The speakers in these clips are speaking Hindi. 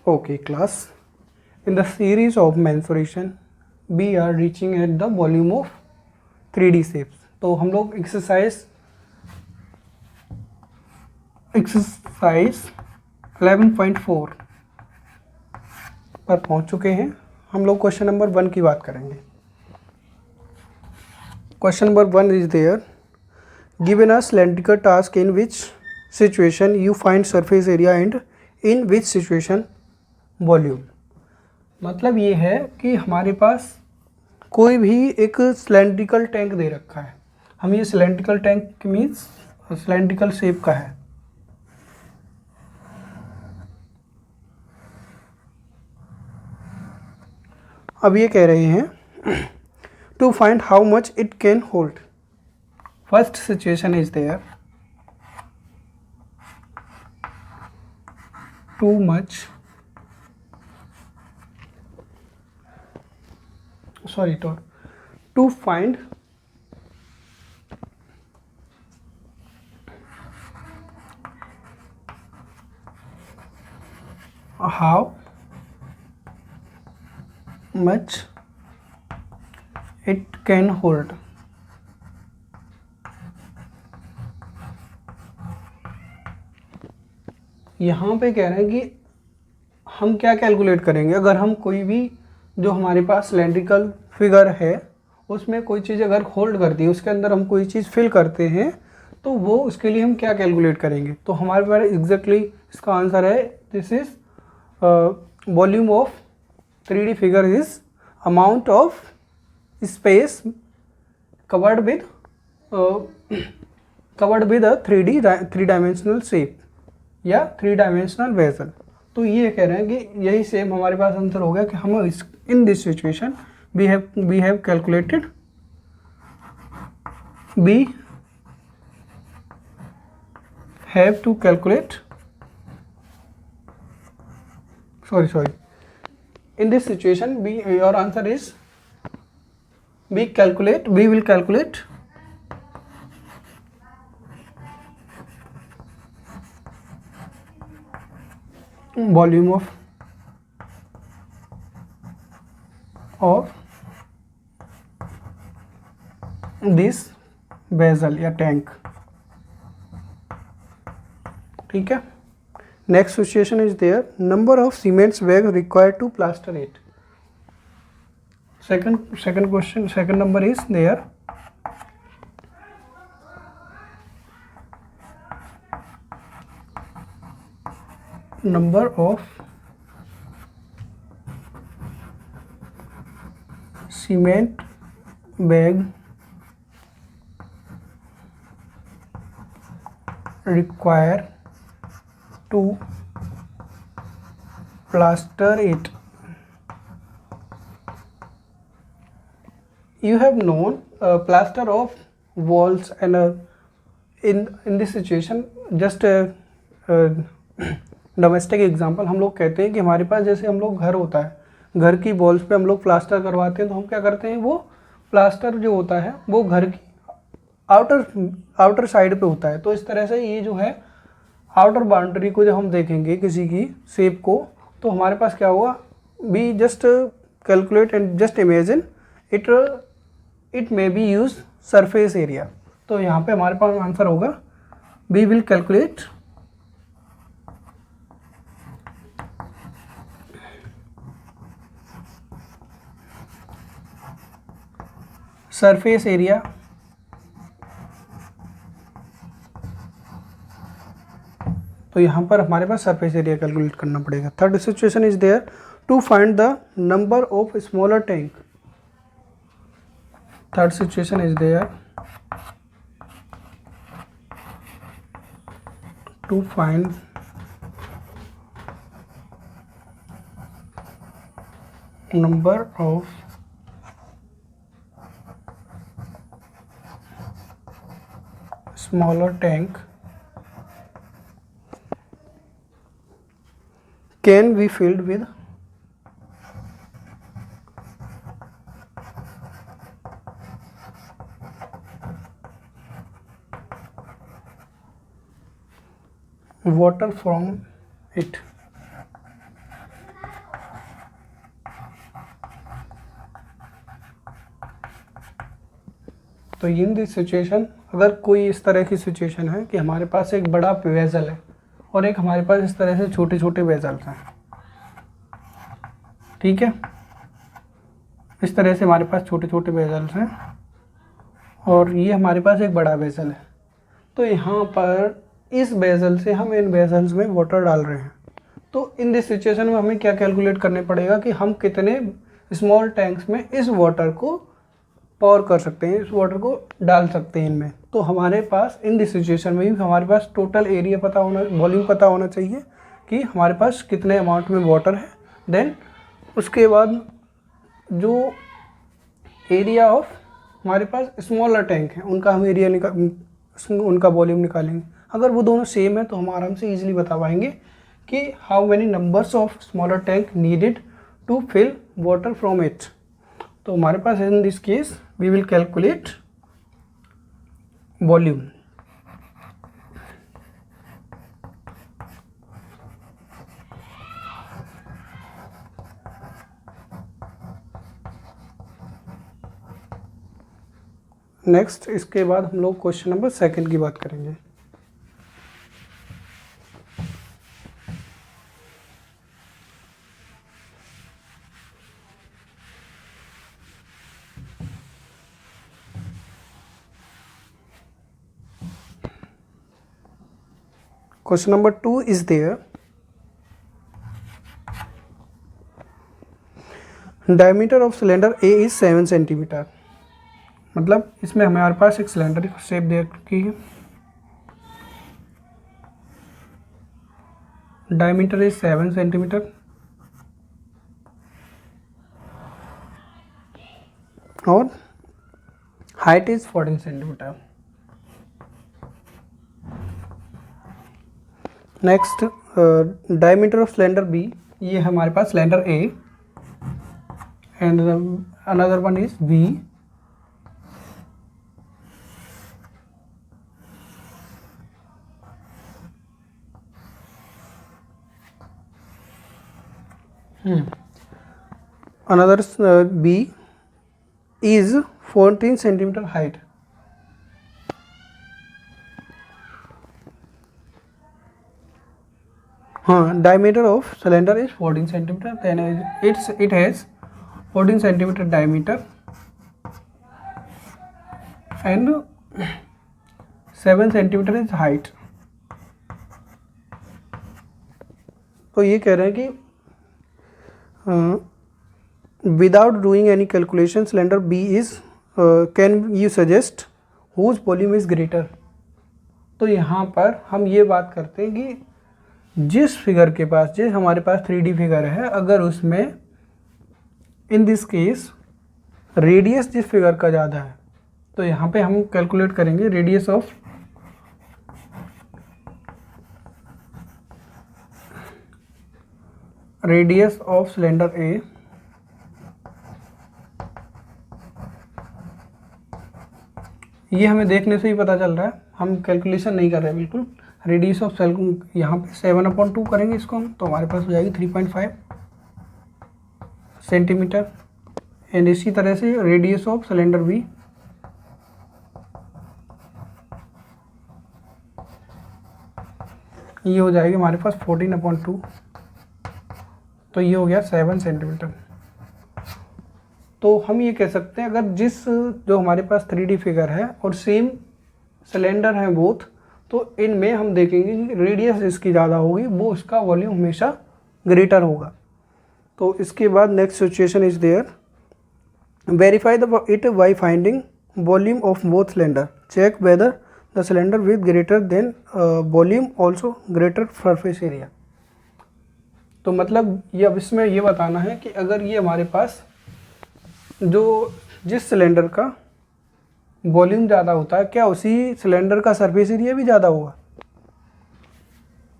Okay, class. In the series of mensuration, we are reaching at the volume of 3D shapes. तो हम लोग एक्सरसाइज 11.4 पर पहुंच चुके हैं। हम लोग क्वेश्चन नंबर 1 की बात करेंगे। Question number 1 is there, given a cylindrical task in which situation you find surface area and in which situation volume. मतलब ये है कि हमारे पास कोई भी एक सिलेंड्रिकल टैंक दे रखा है। हम ये cylindrical tank means cylindrical shape का है। अब ये कह रहे हैं to find how much it can hold. First situation is there, to much to find how much it can hold। यहाँ पे कह रहे हैं कि हम क्या कैलकुलेट करेंगे। अगर हम कोई भी जो हमारे पास सिलेंड्रिकल फिगर है उसमें कोई चीज़ अगर होल्ड करती है, उसके अंदर हम कोई चीज़ फिल करते हैं, तो वो उसके लिए हम क्या कैलकुलेट करेंगे। तो हमारे पास एग्जैक्टली इसका आंसर है, this is volume of 3D figure is amount of space covered with a 3 dimensional shape या 3 डायमेंशनल वेसल। तो ये कह रहे हैं कि यही सेम हमारे पास आंसर हो गया कि हम in this situation we have calculated, we have to calculate, sorry, in this situation your answer is we will calculate volume of this vessel या टैंक। ठीक है। Next situation is there, number of cements bag required to plaster it. Second question, second number is there, number of cement bag require to plaster it। You have known plaster of walls and in this situation just domestic example हम लोग कहते हैं कि हमारे पास जैसे हम लोग घर होता है, घर की वॉल्स पे हम लोग प्लास्टर करवाते हैं, तो हम क्या करते हैं, वो प्लास्टर जो होता है वो घर की आउटर साइड पे होता है। तो इस तरह से ये जो है आउटर बाउंड्री को जब हम देखेंगे किसी की शेप को, तो हमारे पास क्या होगा, be just calculate and just imagine it may be use surface area. तो यहाँ पे हमारे पास आंसर होगा we will calculate surface area तो यहाँ पर हमारे पास सरफेस एरिया कैलकुलेट करना पड़ेगा। Third situation is there, to find the number of smaller tank. Third situation is there, to find number of smaller tank can be filled with water from it। तो इन दिस सिचुएशन, अगर कोई इस तरह की सिचुएशन है कि हमारे पास एक बड़ा वेसल है और एक हमारे पास इस तरह से छोटे छोटे वेसल्स हैं, ठीक है, इस तरह से हमारे पास छोटे छोटे वेसल्स हैं और ये हमारे पास एक बड़ा वेसल है, तो यहाँ पर इस वेसल से हम इन वेसल्स में वाटर डाल रहे हैं। तो इन दिस सिचुएशन में हमें क्या कैलकुलेट करने पड़ेगा कि हम कितने स्मॉल टैंक्स में इस वाटर को पॉर कर सकते हैं, इस वाटर को डाल सकते हैं इनमें। तो हमारे पास इन दिस सिचुएशन में भी हमारे पास टोटल एरिया पता होना, वॉल्यूम पता होना चाहिए कि हमारे पास कितने अमाउंट में वाटर है। देन उसके बाद जो एरिया ऑफ हमारे पास स्मॉलर टैंक है उनका हम एरिया उनका वॉल्यूम निकालेंगे। अगर वो दोनों सेम है तो हम आराम से ईजिली बता पाएंगे कि how many numbers of smaller tank needed to fill water from it. तो हमारे पास in this case we will calculate volume. Next इसके बाद हम लोग क्वेश्चन नंबर 2 की बात करेंगे। Question number 2 is there. Diameter of cylinder A is 7 cm. मतलब इसमें हमारे पास एक सिलेंडर शेप दे रखी है, डायमीटर इज 7 सेंटीमीटर और height is 14 centimetre. Next diameter of cylinder B, ये हमारे पास cylinder A and another one is B. Another B is 14 centimeter height. Diameter of cylinder is 14 centimeter. Then it has 14 centimeter diameter and 7 centimeter is height. तो ये कह रहे हैं कि without doing any calculation cylinder B is can you suggest whose volume is greater। तो यहाँ पर हम ये बात करते हैं कि जिस फिगर के पास, जिस हमारे पास 3D फिगर है, अगर उसमें इन दिस केस रेडियस जिस फिगर का ज़्यादा है, तो यहाँ पे हम कैलकुलेट करेंगे रेडियस ऑफ सिलेंडर ए ये हमें देखने से ही पता चल रहा है, हम कैलकुलेशन नहीं कर रहे हैं बिल्कुल। रेडियस ऑफ सेल यहाँ पे 7/2 करेंगे इसको हम, तो हमारे पास हो जाएगी 3.5 सेंटीमीटर। एंड इसी तरह से रेडियस ऑफ सिलेंडर बी, ये हो जाएगी हमारे पास 14/2, तो ये हो गया 7 सेंटीमीटर। तो हम ये कह सकते हैं अगर जो हमारे पास 3D फिगर है और सेम सिलेंडर है बोथ, तो इनमें हम देखेंगे कि रेडियस जिसकी ज़्यादा होगी वो उसका वॉल्यूम हमेशा ग्रेटर होगा। तो इसके बाद next situation is there, verify it by finding volume of both cylinder, check whether the cylinder with greater than volume also greater surface area. तो मतलब ये अब इसमें ये बताना है कि अगर ये हमारे पास जिस सिलेंडर का वॉल्यूम ज़्यादा होता है, क्या उसी सिलेंडर का सरफेस एरिया भी ज़्यादा होगा।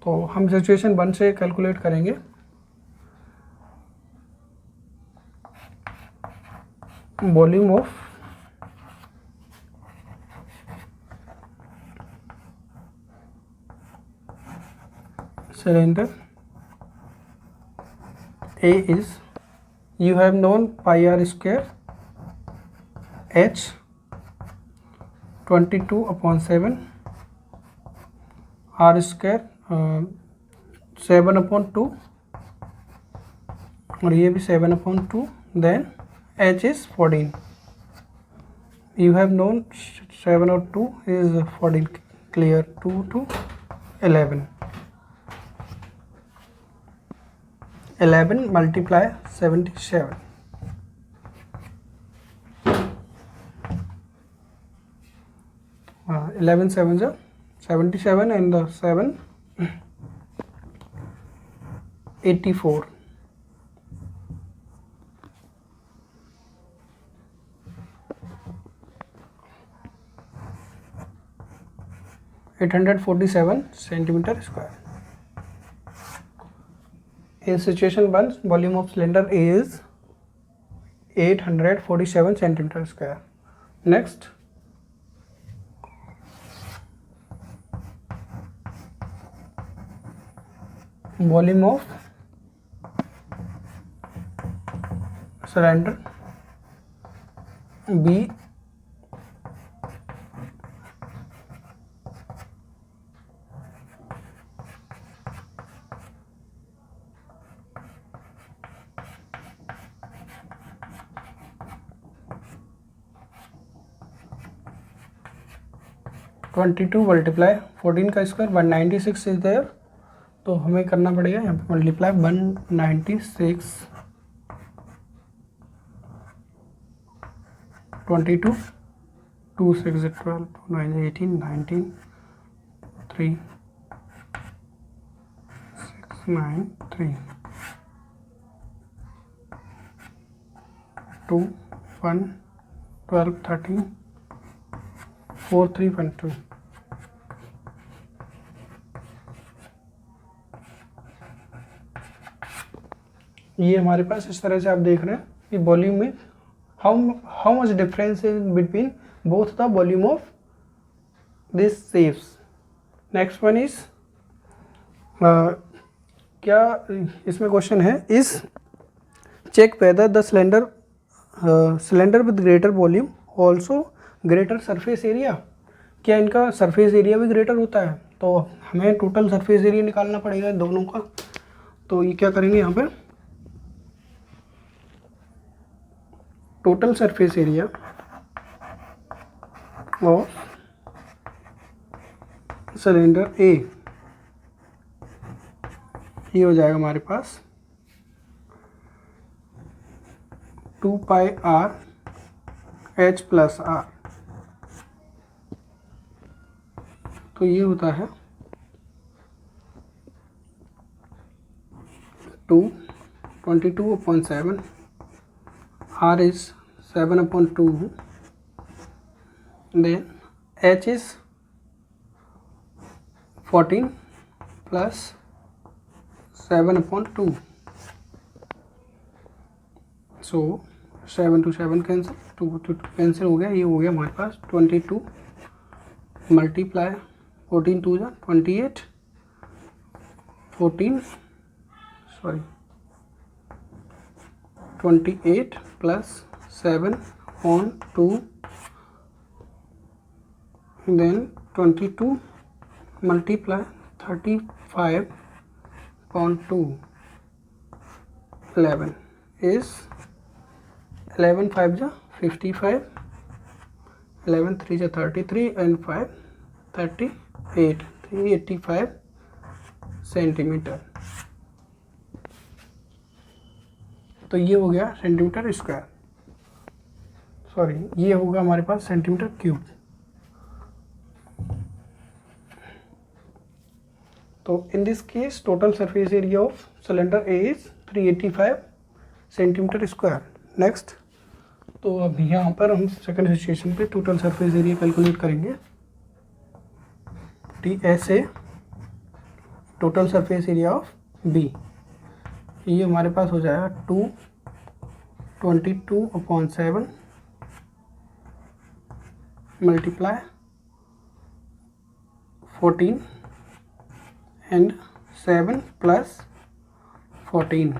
तो हम सिचुएशन 1 से कैलकुलेट करेंगे। Volume of cylinder A is, you have known pi r square h 22/7 r square 7/2 और ये भी 7/2 देन h इज 14. You have known 7 और 2 is 14 clear. 2 to 11. 11 multiply 77. हाँ 11 7 जा 77 and 7 84. 847 centimeter square. In situation 1, volume of cylinder A is 847 centimeter square. Next, volume of cylinder B (22 multiply 14 का स्क्वायर 196 इज देयर, तो हमें करना पड़ेगा यहाँ पे मल्टीप्लाई 196 22 2 6 12 2 9 18 19 3 6 9 3 2 1 12 13 4 3 1 2. ये हमारे पास इस तरह से आप देख रहे हैं कि वॉल्यूम में how much difference is between both the volume of this shapes. Next one is क्या इसमें क्वेश्चन है is check whether the cylinder with greater volume also greater surface area. क्या इनका सरफेस एरिया भी ग्रेटर होता है? तो हमें टोटल सरफेस एरिया निकालना पड़ेगा दोनों का. तो ये क्या करेंगे यहाँ पे total surface area of cylinder A, ये हो जाएगा हमारे पास 2 pi r h plus r. तो ये होता है 22/7 R is 7/2 then H is 14 plus 7/2. So 7 to 7 cancel, 2 to 2 cancel हो गया. ये हो गया हमारे पास 22 मल्टीप्लाई 14 2 जा 28 28 plus 7/2 then 22 multiply 35/2 11 is 11 5 जा 55 11 3 जा 33 and 5 38 385 सेंटीमीटर. तो ये हो गया सेंटीमीटर स्क्वायर, सॉरी ये होगा हमारे पास सेंटीमीटर क्यूब. तो इन this case total surface area of cylinder A is 385 centimetre square. Next, तो अब यहाँ पर हम सेकंड सिचुएशन पे टोटल सरफेस एरिया कैलकुलेट करेंगे. TSA total surface area of B, ये हमारे पास हो जाएगा 22/7 मल्टीप्लाई 14 एंड 7 प्लस 14.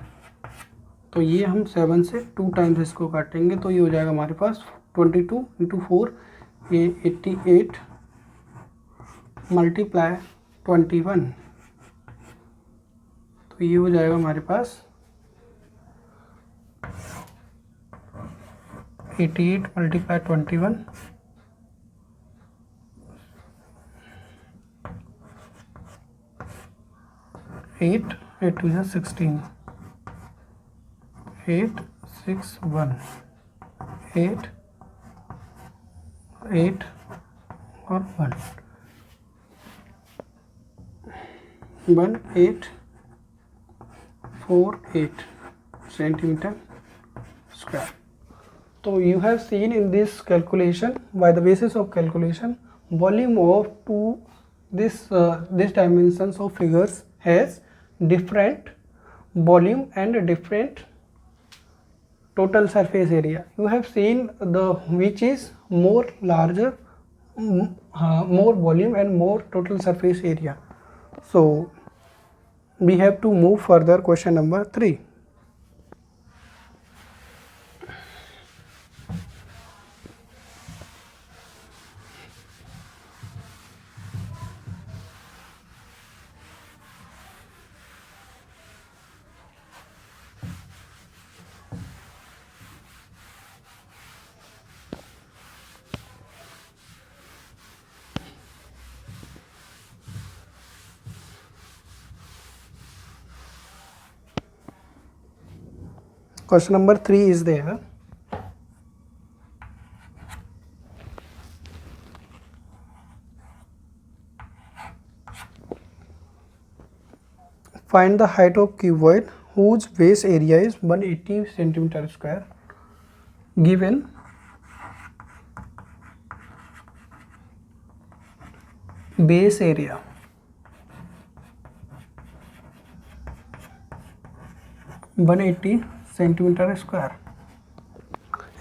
तो ये हम 7 से 2 टाइम्स इसको काटेंगे, तो ये हो जाएगा हमारे पास 22 × 4 ये 88 मल्टीप्लाई 21, तो ये हो जाएगा हमारे पास 88 मल्टीप्लाई 21, 8 8 2 is 16, 8 6 1 8 8 और 1 1 8 4 8 centimeter square. So you have seen in this calculation, by the basis of calculation, volume of this dimensions of figures has different volume and different total surface area. You have seen the which is more larger, more volume and more total surface area. So we have to move further. Question number 3. Question number 3 is there. Find the height of cuboid whose base area is 180 centimeter square. Given base area (180 centimeter square)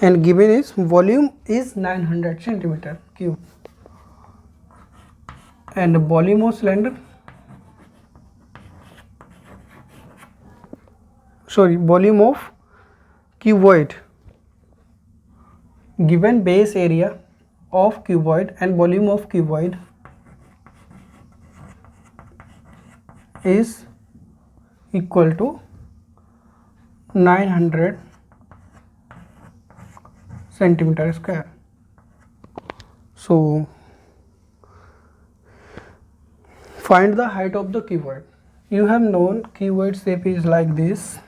and given is volume is 900 centimeter cube and volume of cylinder, volume of cuboid, given base area of cuboid and volume of cuboid is equal to 900 centimeter square. So find the height of the cuboid. You have known cuboid shape is like this.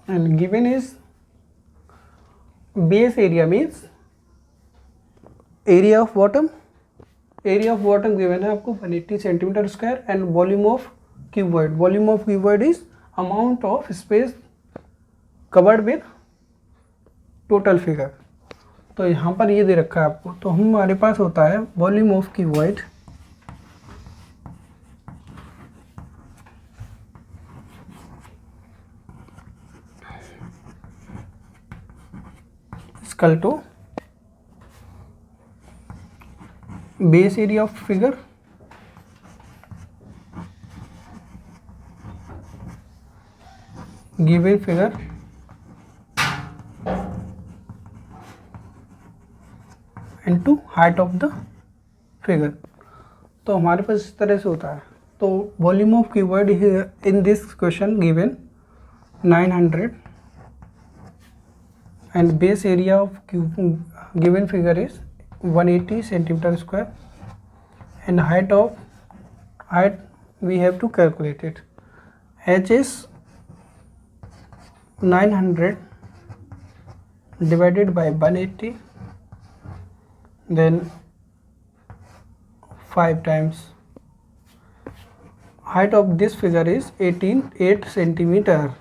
And given is base area means area of bottom given है आपको 180 centimetre square and volume of cuboid is amount of space covered with total figure. तो यहाँ पर ये दे रखा है आपको, तो हमारे पास होता है volume of cuboid equal to base area of figure given figure into height of the figure. तो हमारे पास इस तरह से होता है. तो volume of cuboid in this question given 900 and base area of given figure is 180 centimeter square and height we have to calculate it. H is 900 divided by 180, then 5 times. Height of this figure is 8 centimeter.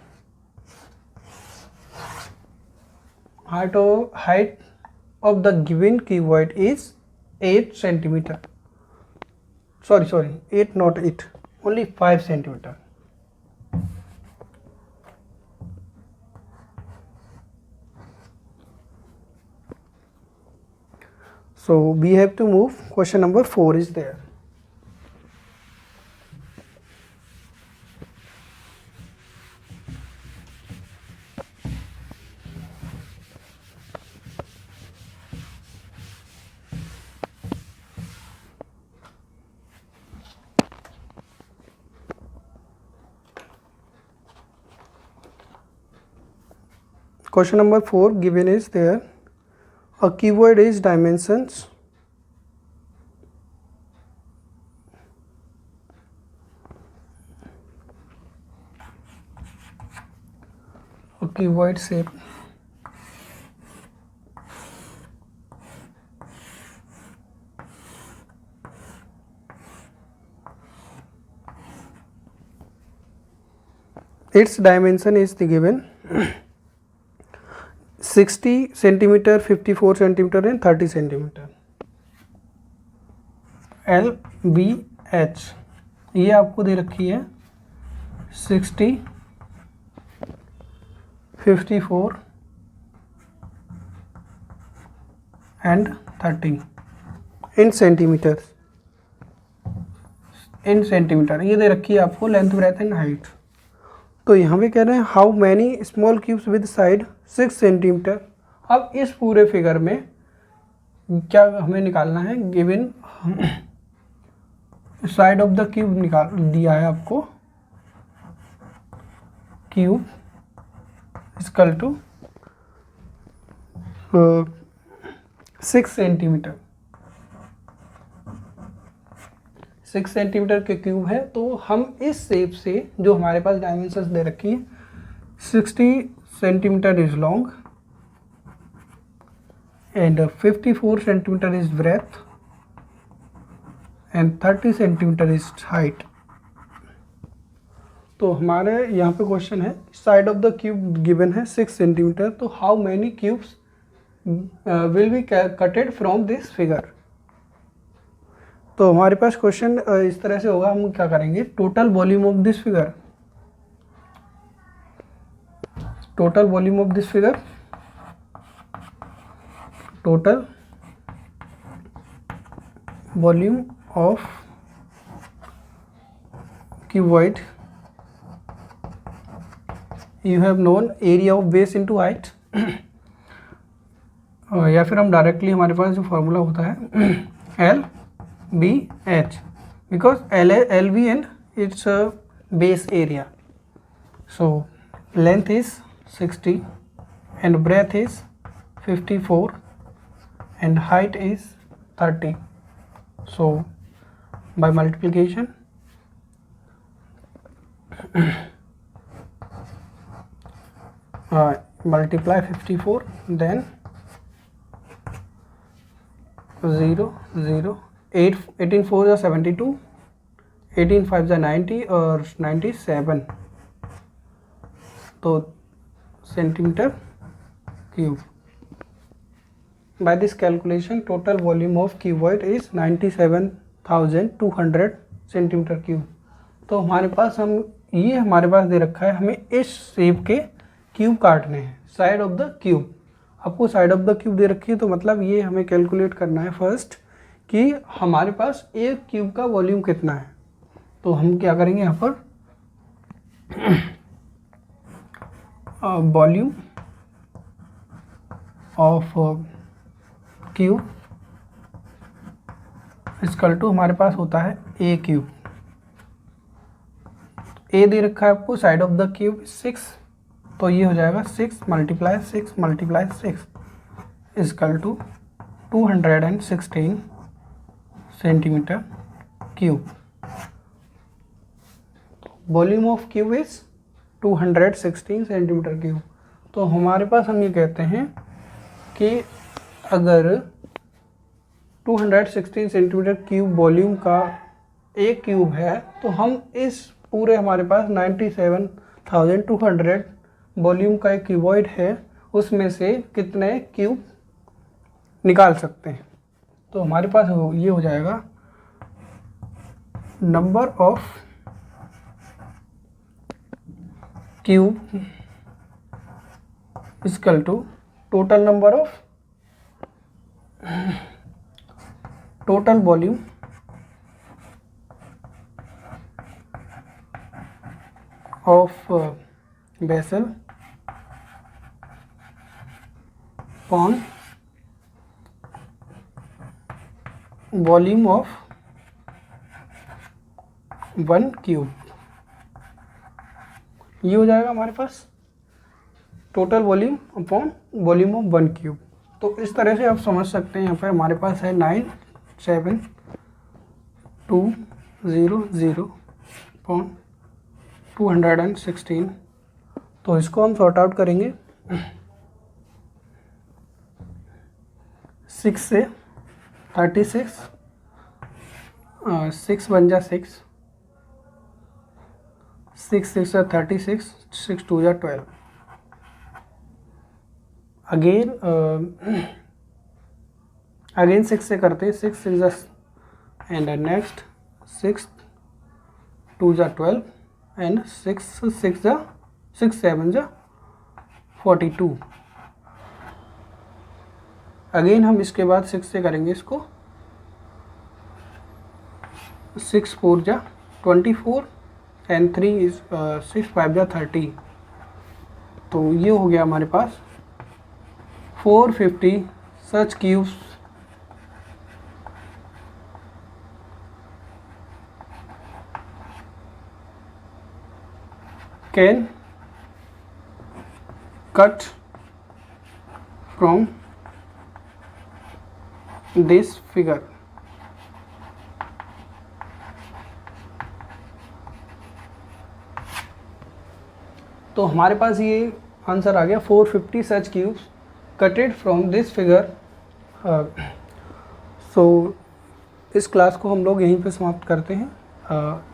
Height of the given cuboid is 8 centimeter. Sorry, 8 not 8, only 5 centimeter. So we have to move. Question number 4 is there. Question number 4 given is there. A cuboid is dimensions a cuboid shape its dimension is the given 60 centimeter, 54 centimeter and 30 centimeter. L B H ये आपको दे रखी है 60, 54 and 30 इन सेंटीमीटर ये दे रखी है आपको लेंथ ब्रेथ एंड हाइट। तो यहाँ पे कह रहे हैं how many small cubes with side 6 centimetre. अब इस पूरे फिगर में क्या हमें निकालना है, given side of the cube निकाल दिया है आपको, cube equal to 6 centimetre. 6 centimetre के क्यूब है, तो हम इस शेप से जो हमारे पास डायमेंशंस दे रखी है 60 centimetre is long and 54 centimetre is breadth and 30 centimetre is height. तो हमारे यहाँ पे क्वेश्चन है side of the cube given है 6 सेंटीमीटर, तो how many cubes will be cutted from this figure. तो हमारे पास क्वेश्चन इस तरह से होगा, हम क्या करेंगे, total volume of this figure, total volume of this figure, total volume of cuboid you have known area of base into height या फिर हम डायरेक्टली हमारे पास जो फॉर्मूला होता है L B H, because L B and its base area. So length is 60 and breadth is 54 and height is 30। So by multiplication multiply 54, then 0 0 8 18 4 is 72, 18 5 is 90 और 97, तो centimetre cube. By this calculation total volume of cuboid is 97,200 centimetre cube. तो हमारे पास हमारे पास दे रखा है, हमें इस शेप के क्यूब काटने हैं, साइड ऑफ द क्यूब। आपको साइड ऑफ द क्यूब दे रखी है, तो मतलब ये हमें कैलकुलेट करना है फर्स्ट कि हमारे पास एक क्यूब का वॉल्यूम कितना है। तो हम क्या करेंगे यहाँ पर volume of cube equal to हमारे पास होता है ए क्यूब। ए दे रखा है आपको, साइड ऑफ द क्यूब 6, तो ये हो जाएगा 6 multiply 6 multiply 6 equal to 216 centimetre cube. Volume of cube is 216 centimetre cube. तो हमारे पास हम ये कहते हैं कि अगर 216 सेंटीमीटर क्यूब वॉल्यूम का एक क्यूब है, तो हम इस पूरे हमारे पास 97,200 वॉल्यूम का एक क्यूबॉइड है, उसमें से कितने क्यूब निकाल सकते हैं। तो हमारे पास ये हो जाएगा number of cube equal to total number of total volume of vessel upon volume of 1 cube. ये हो जाएगा हमारे पास total volume upon volume of 1 cube. तो इस तरह से आप समझ सकते हैं। यहाँ पर हमारे पास है 97200/216। तो इसको हम सॉर्ट आउट करेंगे 6 से 36, 6 बन जा 6, 6 6 जा 36, 6 2 जा 12। अगेन 6 से करते हैं, 6 6 जा एंड नेक्स्ट 6 2 जा 12 एंड 6 6 जा 6 7 जा 42। अगेन हम इसके बाद 6 से करेंगे इसको, 6 4 जा 24 एंड 6 5 जा 30। तो ये हो गया हमारे पास 450 such cubes can cut from this figure। तो हमारे पास ये आंसर आ गया 450 such cubes cutted from this figure. So इस क्लास को हम लोग यहीं पे समाप्त करते हैं।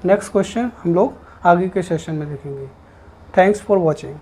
नेक्स्ट क्वेश्चन हम लोग आगे के सेशन में देखेंगे। Thanks for watching.